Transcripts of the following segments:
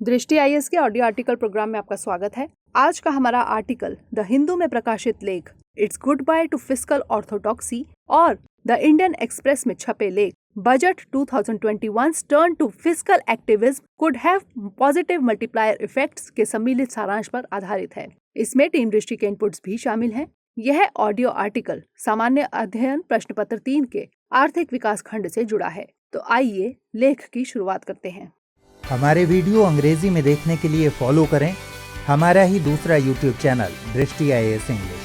दृष्टि आईएएस के audio article programme में आपका स्वागत है। आज का हमारा आर्टिकल द हिंदू में प्रकाशित लेख it's good bye to fiscal orthodoxy और द इंडियन एक्सप्रेस में छपे लेख budget 2021 turn to fiscal activism could have positive multiplier effects के सम्मिलित सारांश पर आधारित है। इसमें टीम दृष्टि के इनपुट्स भी शामिल हैं। यह ऑडियो आर्टिकल सामान्य अध्ययन प्रश्न पत्र 3 के आर्थिक विकास खंड से जुड़ा है। तो आइए लेख की शुरुआत करते हैं। हमारे वीडियो अंग्रेजी में देखने के लिए फॉलो करें हमारा ही दूसरा यूट्यूब चैनल दृष्टि आईएएस इंग्लिश।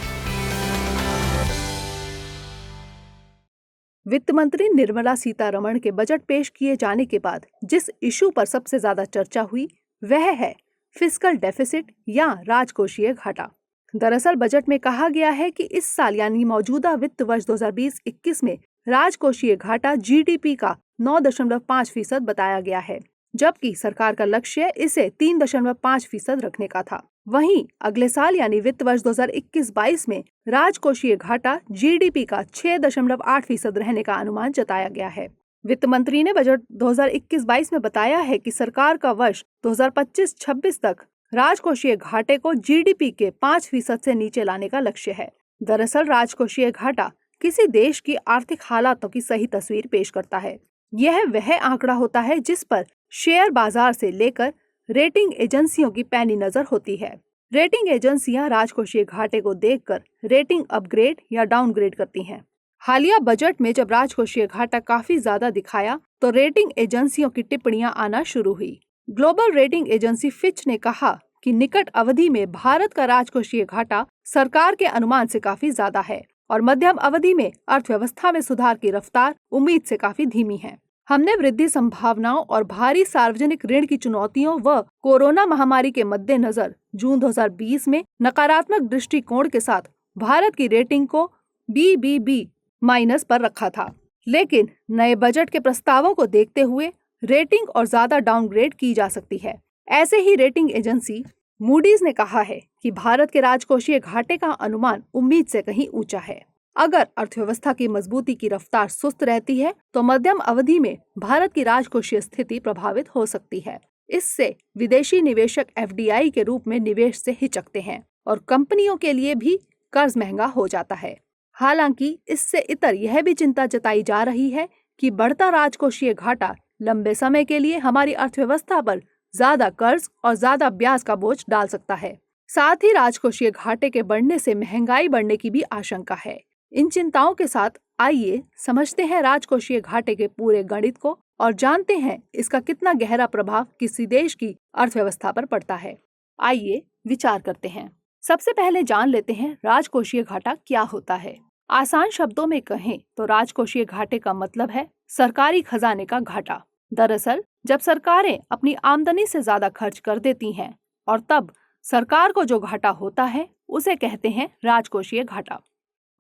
वित्त मंत्री निर्मला सीतारमण के बजट पेश किए जाने के बाद जिस इशू पर सबसे ज्यादा चर्चा हुई वह है फिस्कल डेफिसिट या राजकोषीय घाटा। दरअसल बजट में कहा गया है कि इस साल यानी मौजूदा वित्त वर्ष 2020-21 में राजकोषीय घाटा जीडीपी का 9.5% बताया गया है, जबकि सरकार का लक्ष्य इसे 3.5% रखने का था। वहीं अगले साल यानी वित्त वर्ष 2021-22 में राजकोषीय घाटा जीडीपी का 6.8% रहने का अनुमान जताया गया है। वित्त मंत्री ने बजट 2021-22 में बताया है कि सरकार का वर्ष 2025-26 तक राजकोषीय घाटे को जीडीपी के 5% से नीचे लाने का लक्ष्य है। दरअसल राजकोषीय घाटा किसी देश की आर्थिक हालातों की सही तस्वीर पेश करता है। यह वह आंकड़ा होता है जिस पर शेयर बाजार से लेकर रेटिंग एजेंसियों की पैनी नजर होती है। रेटिंग एजेंसियां राजकोषीय घाटे को देखकर रेटिंग अपग्रेड या डाउनग्रेड करती हैं। हालिया बजट में जब राजकोषीय घाटा काफी ज्यादा दिखाया तो रेटिंग एजेंसियों की टिप्पणियां आना शुरू हुई। ग्लोबल रेटिंग एजेंसी फिच ने कहा कि निकट अवधि में भारत का राजकोषीय घाटा सरकार के अनुमान से काफी ज्यादा है और मध्यम अवधि में अर्थव्यवस्था में सुधार की रफ्तार उम्मीद से काफी धीमी है। हमने वृद्धि संभावनाओं और भारी सार्वजनिक ऋण की चुनौतियों व कोरोना महामारी के मद्देनजर जून 2020 में नकारात्मक दृष्टिकोण के साथ भारत की रेटिंग को BBB- पर रखा था, लेकिन नए बजट के प्रस्तावों को देखते हुए रेटिंग और ज्यादा डाउनग्रेड की जा सकती है। ऐसे ही रेटिंग एजेंसी मूडीज ने कहा है कि भारत के राजकोषीय घाटे का अनुमान उम्मीद से कहीं ऊंचा है। अगर अर्थव्यवस्था की मजबूती की रफ्तार सुस्त रहती है तो मध्यम अवधि में भारत की राजकोषीय स्थिति प्रभावित हो सकती है। इससे विदेशी निवेशक FDI के रूप में निवेश से हिचकते हैं और कंपनियों के लिए भी कर्ज महंगा हो जाता है। हालांकि इससे इतर यह भी चिंता जताई जा रही है कि बढ़ता राजकोषीय घाटा लंबे समय के लिए हमारी अर्थव्यवस्था पर ज्यादा कर्ज और ज्यादा ब्याज का बोझ डाल सकता है। साथ ही राजकोषीय घाटे के बढ़ने से महंगाई बढ़ने की भी आशंका है। इन चिंताओं के साथ आइए समझते हैं राजकोषीय घाटे के पूरे गणित को और जानते हैं इसका कितना गहरा प्रभाव किसी देश की अर्थव्यवस्था पर पड़ता है। आइए विचार करते हैं। सबसे पहले जान लेते हैं राजकोषीय घाटा क्या होता है। आसान शब्दों में कहें तो राजकोषीय घाटे का मतलब है सरकारी खजाने का घाटा। दरअसल जब सरकारें अपनी आमदनी से ज्यादा खर्च कर देती हैं और तब सरकार को जो घाटा होता है उसे कहते हैं राजकोषीय घाटा।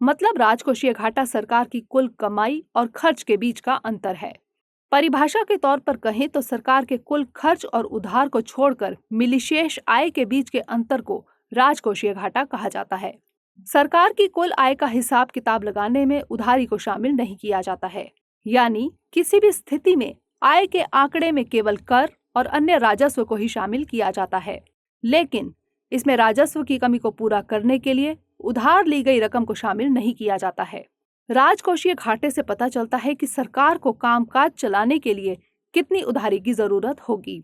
मतलब राजकोषीय घाटा सरकार की कुल कमाई और खर्च के बीच का अंतर है। परिभाषा के तौर पर कहें तो सरकार के कुल खर्च और उधार को छोड़कर मिली शेष आय के बीच के अंतर को राजकोषीय घाटा कहा जाता है। सरकार की कुल आय का हिसाब किताब लगाने में उधारी को शामिल नहीं किया जाता है, यानी किसी भी स्थिति में आय के आंकड़े में केवल कर और अन्य राजस्व को ही शामिल किया जाता है। लेकिन इसमें राजस्व की कमी को पूरा करने के लिए उधार ली गई रकम को शामिल नहीं किया जाता है। राजकोषीय घाटे से पता चलता है कि सरकार को कामकाज चलाने के लिए कितनी उधारी की जरूरत होगी।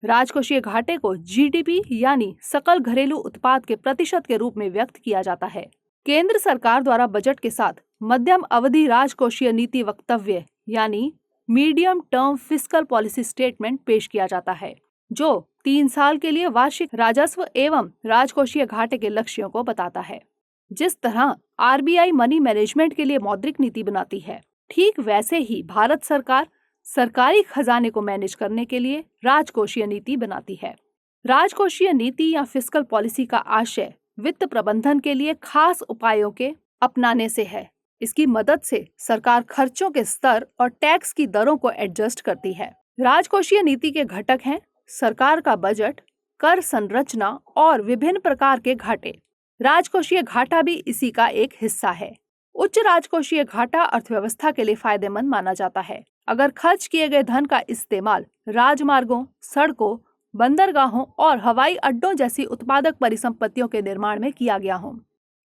राजकोषीय घाटे को GDP यानी सकल घरेलू उत्पाद के प्रतिशत के रूप में व्यक्त किया जाता है। केंद्र सरकार द्वारा बजट के साथ मध्यम अवधि राजकोषीय नीति वक्तव्य यानी medium term fiscal policy statement पेश किया जाता है, जो 3 साल के लिए वार्षिक राजस्व एवं राजकोषीय घाटे के लक्ष्यों को बताता है। जिस तरह RBI मनी मैनेजमेंट के लिए मौद्रिक नीति बनाती है, ठीक वैसे ही भारत सरकार सरकारी खजाने को मैनेज करने के लिए राजकोषीय नीति बनाती है। राजकोषीय नीति या फिस्कल पॉलिसी का आशय वित्त प्रबंधन के लिए खास उपायों के अपनाने से है। इसकी मदद से सरकार खर्चों के स्तर और टैक्स की दरों को एडजस्ट करती है। राजकोषीय नीति के घटक हैं सरकार का बजट, कर संरचना और विभिन्न प्रकार के घाटे। राजकोषीय घाटा भी इसी का एक हिस्सा है। उच्च राजकोषीय घाटा अर्थव्यवस्था के लिए फायदेमंद माना जाता है। अगर खर्च किए गए धन का इस्तेमाल राजमार्गों, सड़कों, बंदरगाहों और हवाई अड्डों जैसी उत्पादक परिसंपत्तियों के निर्माण में किया गया हो,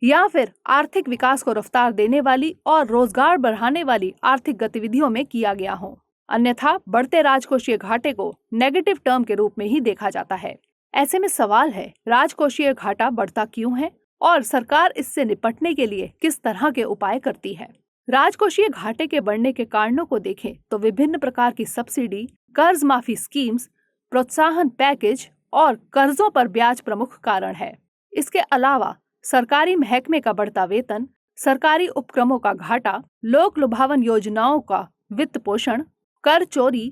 या फिर आर्थिक विकास को रफ्तार देने वाली और रोजगार बढ़ाने वाली आर्थिक गतिविधियों में किया गया हो। अन्यथा बढ़ते राजकोषीय घाटे को नेगेटिव टर्म के रूप में ही देखा जाता है। ऐसे में सवाल है, राजकोषीय घाटा बढ़ता क्यों है और सरकार इससे निपटने के लिए किस तरह के उपाय करती है। राजकोषीय घाटे के बढ़ने के कारणों को देखें तो विभिन्न प्रकार की सब्सिडी, कर्ज माफी स्कीम्स, प्रोत्साहन पैकेज और कर्जों पर ब्याज प्रमुख कारण है। इसके अलावा सरकारी महकमे का बढ़ता वेतन, सरकारी उपक्रमों का घाटा, लोक लुभावन योजनाओं का वित्त पोषण, कर चोरी,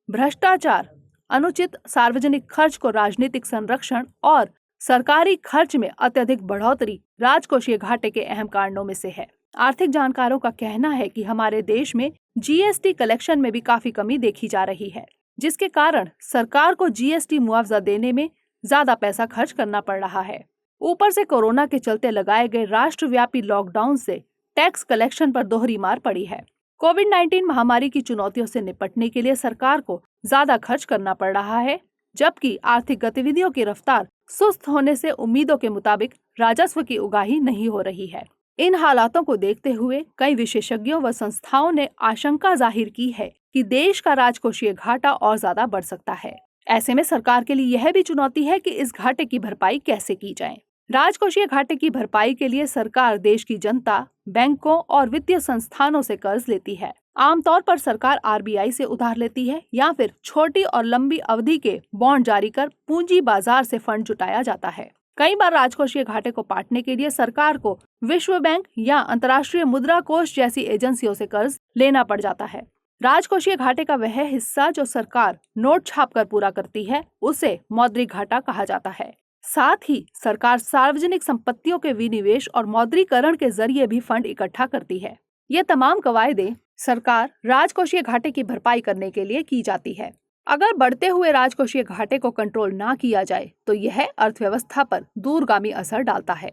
भ्रष्टाचार, अनुचित सार्वजनिक खर्च को राजनीतिक संरक्षण और सरकारी खर्च में अत्यधिक बढ़ोतरी राजकोषीय घाटे के अहम कारणों में से है। आर्थिक जानकारों का कहना है कि हमारे देश में जीएसटी कलेक्शन में भी काफी कमी देखी जा रही है, जिसके कारण सरकार को जीएसटी मुआवजा देने में ज्यादा पैसा खर्च करना पड़ रहा है। ऊपर से कोरोना के चलते लगाए गए राष्ट्रव्यापी लॉकडाउन से टैक्स कलेक्शन पर दोहरी मार पड़ी है। कोविड-19 महामारी की चुनौतियों से निपटने के लिए सरकार को ज्यादा खर्च करना पड़ रहा है, जबकि आर्थिक गतिविधियों की रफ्तार सुस्त होने से उम्मीदों के मुताबिक राजस्व की उगाही नहीं हो रही है। इन हालातों को देखते हुए कई विशेषज्ञों व संस्थाओं ने आशंका जाहिर की है कि देश का राजकोषीय घाटा और ज्यादा बढ़ सकता है। ऐसे में सरकार के लिए यह भी चुनौती है कि इस घाटे की भरपाई कैसे की जाए। राजकोषीय घाटे की भरपाई के लिए सरकार देश की जनता, बैंकों और वित्तीय संस्थानों से कर्ज लेती है। आमतौर पर सरकार आरबीआई से उधार लेती है या फिर छोटी और लंबी अवधि के बॉन्ड जारी कर पूंजी बाजार से फंड जुटाया जाता है। कई बार राजकोषीय घाटे को पाटने के लिए सरकार को विश्व बैंक या अंतर्राष्ट्रीय मुद्रा कोष जैसी एजेंसियों से कर्ज लेना पड़ जाता है। राजकोषीय घाटे का वह हिस्सा जो सरकार नोट छापकर पूरा करती है, उसे मौद्रिक घाटा कहा जाता है। साथ ही सरकार सार्वजनिक संपत्तियों के विनिवेश और मौद्रीकरण के जरिए भी फंड इकट्ठा करती है। ये तमाम कवायदें सरकार राजकोषीय घाटे की भरपाई करने के लिए की जाती है। अगर बढ़ते हुए राजकोषीय घाटे को कंट्रोल ना किया जाए तो यह अर्थव्यवस्था पर दूरगामी असर डालता है।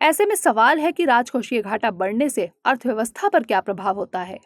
ऐसे में सवाल है कि राजकोषीय घाटा बढ़ने से अर्थव्यवस्था पर क्या प्रभाव होता है।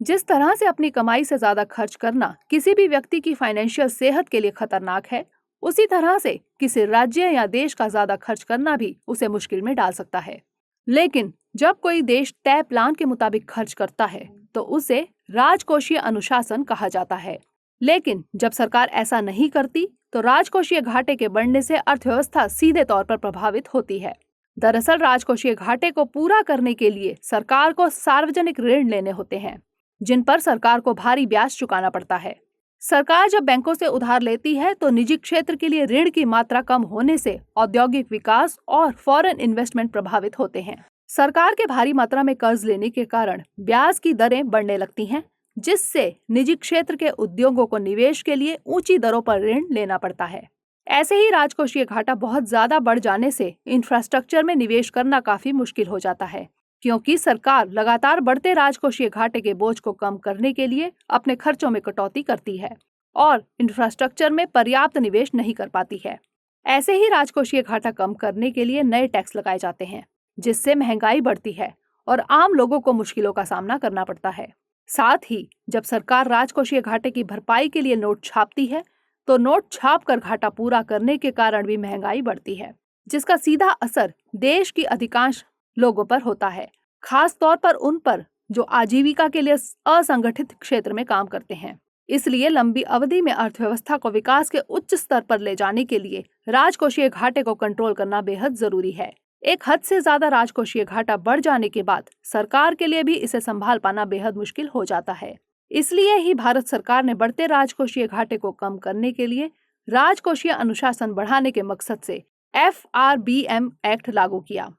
जिस तरह से अपनी कमाई से ज्यादा खर्च करना किसी भी व्यक्ति की फाइनेंशियल सेहत के लिए खतरनाक है, उसी तरह से किसी राज्य या देश का ज्यादा खर्च करना भी उसे मुश्किल में डाल सकता है। लेकिन जब कोई देश तय प्लान के मुताबिक खर्च करता है तो उसे राजकोषीय अनुशासन कहा जाता है। लेकिन जब सरकार ऐसा नहीं करती तो राजकोषीय घाटे के बढ़ने से अर्थव्यवस्था सीधे तौर पर प्रभावित होती है। दरअसल राजकोषीय घाटे को पूरा करने के लिए सरकार को सार्वजनिक ऋण लेने होते हैं, जिन पर सरकार को भारी ब्याज चुकाना पड़ता है। सरकार जब बैंकों से उधार लेती है तो निजी क्षेत्र के लिए ऋण की मात्रा कम होने से औद्योगिक विकास और फॉरेन इन्वेस्टमेंट प्रभावित होते हैं। सरकार के भारी मात्रा में कर्ज लेने के कारण ब्याज की दरें बढ़ने लगती हैं, जिससे निजी क्षेत्र के उद्योगों को निवेश के लिए ऊंची दरों पर ऋण लेना पड़ता है। ऐसे ही राजकोषीय घाटा बहुत ज्यादा बढ़ जाने से इंफ्रास्ट्रक्चर में निवेश करना काफी मुश्किल हो जाता है, क्योंकि सरकार लगातार बढ़ते राजकोषीय घाटे के बोझ को कम करने के लिए अपने खर्चों में कटौती करती है और इंफ्रास्ट्रक्चर में पर्याप्त निवेश नहीं कर पाती है। ऐसे ही राजकोषीय घाटा कम करने के लिए नए टैक्स लगाए जाते हैं, जिससे महंगाई बढ़ती है और आम लोगों को मुश्किलों का सामना करना पड़ता है। साथ ही जब सरकार राजकोषीय घाटे की भरपाई के लिए नोट छापती है तो नोट छाप कर घाटा पूरा करने के कारण भी महंगाई बढ़ती है, जिसका सीधा असर देश की अधिकांश लोगों पर होता है, खास तौर पर उन पर जो आजीविका के लिए असंगठित क्षेत्र में काम करते हैं। इसलिए लंबी अवधि में अर्थव्यवस्था को विकास के उच्च स्तर पर ले जाने के लिए राजकोषीय घाटे को कंट्रोल करना बेहद जरूरी है। एक हद से ज्यादा राजकोषीय घाटा बढ़ जाने के बाद सरकार के लिए भी इसे संभाल पाना बेहद मुश्किल हो जाता है। इसलिए ही भारत सरकार ने बढ़ते राजकोषीय घाटे को कम करने के लिए राजकोषीय अनुशासन बढ़ाने के मकसद से FRBM एक्ट लागू किया।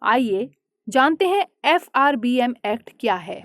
आइए जानते हैं FRBM एक्ट क्या है।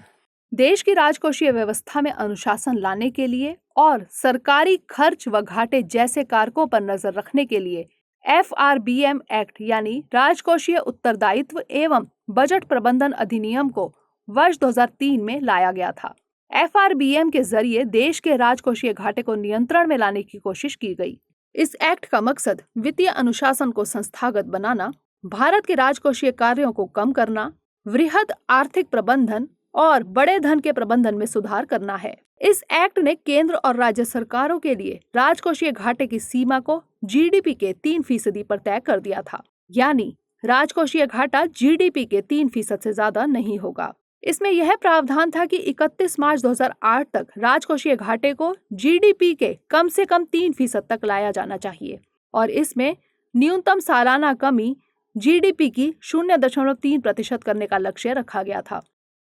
देश की राजकोषीय व्यवस्था में अनुशासन लाने के लिए और सरकारी खर्च व घाटे जैसे कारकों पर नजर रखने के लिए FRBM एक्ट यानी राजकोषीय उत्तरदायित्व एवं बजट प्रबंधन अधिनियम को वर्ष 2003 में लाया गया था। FRBM के जरिए देश के राजकोषीय घाटे को नियंत्रण में लाने की कोशिश की गई। इस एक्ट का मकसद वित्तीय अनुशासन को संस्थागत बनाना, भारत के राजकोषीय कार्यों को कम करना, वृहद आर्थिक प्रबंधन और बड़े धन के प्रबंधन में सुधार करना है। इस एक्ट ने केंद्र और राज्य सरकारों के लिए राजकोषीय घाटे की सीमा को जीडीपी के 3% पर तय कर दिया था, यानी राजकोषीय घाटा जीडीपी के 3% से ज्यादा नहीं होगा। इसमें यह प्रावधान था कि 31 मार्च 2008 तक राजकोषीय घाटे को जीडीपी के कम से कम 3% तक लाया जाना चाहिए और इसमें न्यूनतम सालाना कमी जीडीपी की 0.3% करने का लक्ष्य रखा गया था।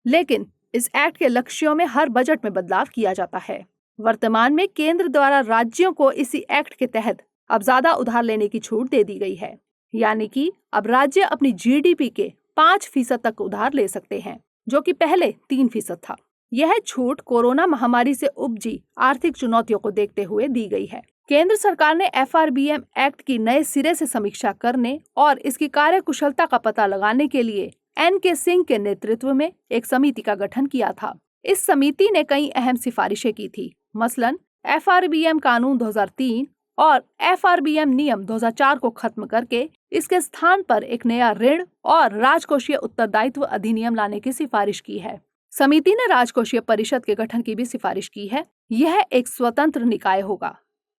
लेकिन इस एक्ट के लक्ष्यों में हर बजट में बदलाव किया जाता है। वर्तमान में केंद्र द्वारा राज्यों को इसी एक्ट के तहत अब ज्यादा उधार लेने की छूट दे दी गई है, यानी कि अब राज्य अपनी जीडीपी के 5% तक उधार ले सकते हैं, जो कि पहले 3% था। यह छूट कोरोना महामारी से उपजी आर्थिक चुनौतियों को देखते हुए दी गई है। केंद्र सरकार ने एफआरबीएम एक्ट की नए सिरे से समीक्षा करने और इसकी कार्यकुशलता का पता लगाने के लिए एन.के. सिंह के नेतृत्व में एक समिति का गठन किया था। इस समिति ने कई अहम सिफारिशें की थी, मसलन एफआरबीएम कानून 2003 और एफआरबीएम नियम 2004 को खत्म करके इसके स्थान पर एक नया ऋण और राजकोषीय उत्तरदायित्व अधिनियम लाने की सिफारिश की है। समिति ने राजकोषीय परिषद के गठन की भी सिफारिश की है। यह एक स्वतंत्र निकाय होगा।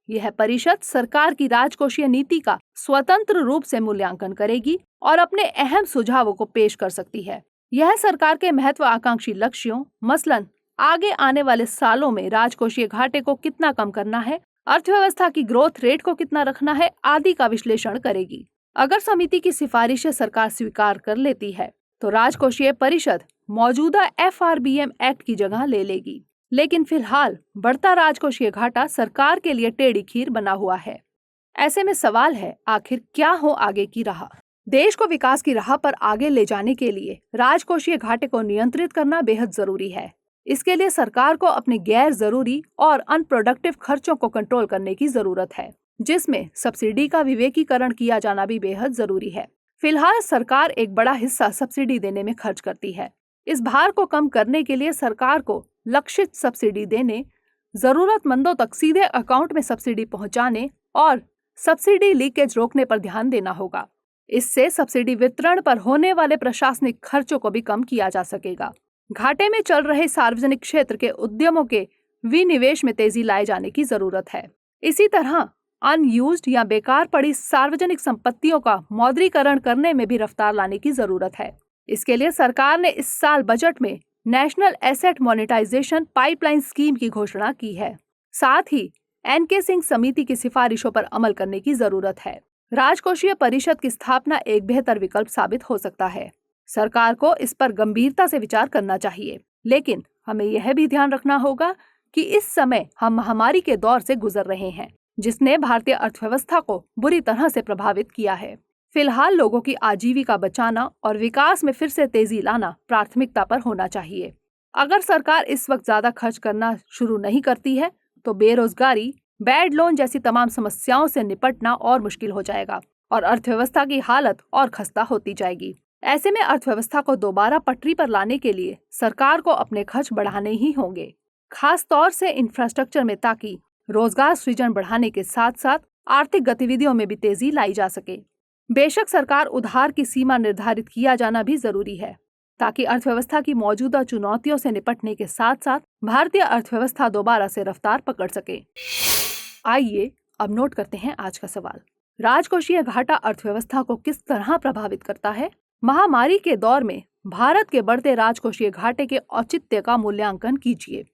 यह परिषद सरकार की राजकोषीय नीति का स्वतंत्र रूप से मूल्यांकन करेगी और अपने अहम सुझावों को पेश कर सकती है। यह सरकार के महत्वाकांक्षी लक्ष्यों, मसलन आगे आने वाले सालों में राजकोषीय घाटे को कितना कम करना है, अर्थव्यवस्था की ग्रोथ रेट को कितना रखना है, आदि का विश्लेषण करेगी। अगर समिति की सिफारिशें सरकार स्वीकार कर लेती है तो राजकोषीय परिषद मौजूदा एफआरबीएम एक्ट की जगह ले लेगी। लेकिन फिलहाल बढ़ता राजकोषीय घाटा सरकार के लिए टेढ़ी खीर बना हुआ है। ऐसे में सवाल है, आखिर क्या हो आगे की राह? देश को विकास की राह पर आगे ले जाने के लिए राजकोषीय घाटे को नियंत्रित करना बेहद जरूरी है। इसके लिए सरकार को अपने गैर जरूरी और अनप्रोडक्टिव खर्चों को कंट्रोल करने की जरूरत है, जिसमें सब्सिडी का विवेकीकरण किया जाना भी बेहद जरूरी है। फिलहाल सरकार एक बड़ा हिस्सा सब्सिडी देने में खर्च करती है। इस भार को कम करने के लिए सरकार को लक्षित सब्सिडी देने, जरूरतमंदों तक सीधे अकाउंट में सब्सिडी पहुंचाने और सब्सिडी लीकेज रोकने पर ध्यान देना होगा। इससे सब्सिडी वितरण पर होने वाले प्रशासनिक खर्चों को भी कम किया जा सकेगा। घाटे में चल रहे सार्वजनिक क्षेत्र के उद्यमों के विनिवेश में तेजी लाए जाने की जरूरत है। इसी तरह अनयूज्ड या बेकार पड़ी सार्वजनिक संपत्तियों का मौद्रीकरण करने में भी रफ्तार लाने की जरूरत है। इसके लिए सरकार ने इस साल बजट में national asset monetisation pipeline scheme की घोषणा की है। साथ ही एन.के. सिंह समिति की सिफारिशों पर अमल करने की जरूरत है। राजकोषीय परिषद की स्थापना एक बेहतर विकल्प साबित हो सकता है। सरकार को इस पर गंभीरता से विचार करना चाहिए, लेकिन हमें यह भी ध्यान रखना होगा कि इस समय हम महामारी के दौर से गुजर रहे हैं, जिसने भारतीय अर्थव्यवस्था को बुरी तरह से प्रभावित किया है। फिलहाल लोगों की आजीविका बचाना और विकास में फिर से तेजी लाना प्राथमिकता पर होना चाहिए। अगर सरकार इस वक्त ज्यादा खर्च करना शुरू नहीं करती है तो बेरोजगारी, बैड लोन जैसी तमाम समस्याओं से निपटना और मुश्किल हो जाएगा और अर्थव्यवस्था की हालत और खस्ता होती जाएगी। ऐसे में अर्थव्यवस्था को दोबारा पटरी पर लाने के लिए सरकार को अपने खर्च बढ़ाने ही होंगे, खास तौर से इंफ्रास्ट्रक्चर में, ताकि रोजगार सृजन बढ़ाने के साथ साथ आर्थिक गतिविधियों में भी तेजी लाई जा सके। बेशक सरकार उधार की सीमा निर्धारित किया जाना भी जरूरी है, ताकि अर्थव्यवस्था की मौजूदा चुनौतियों से निपटने के साथ साथ भारतीय अर्थव्यवस्था दोबारा से रफ्तार पकड़ सके। आइए अब नोट करते हैं आज का सवाल। राजकोषीय घाटा अर्थव्यवस्था को किस तरह प्रभावित करता है? महामारी के दौर में भारत के बढ़ते राजकोषीय घाटे के औचित्य का मूल्यांकन कीजिए।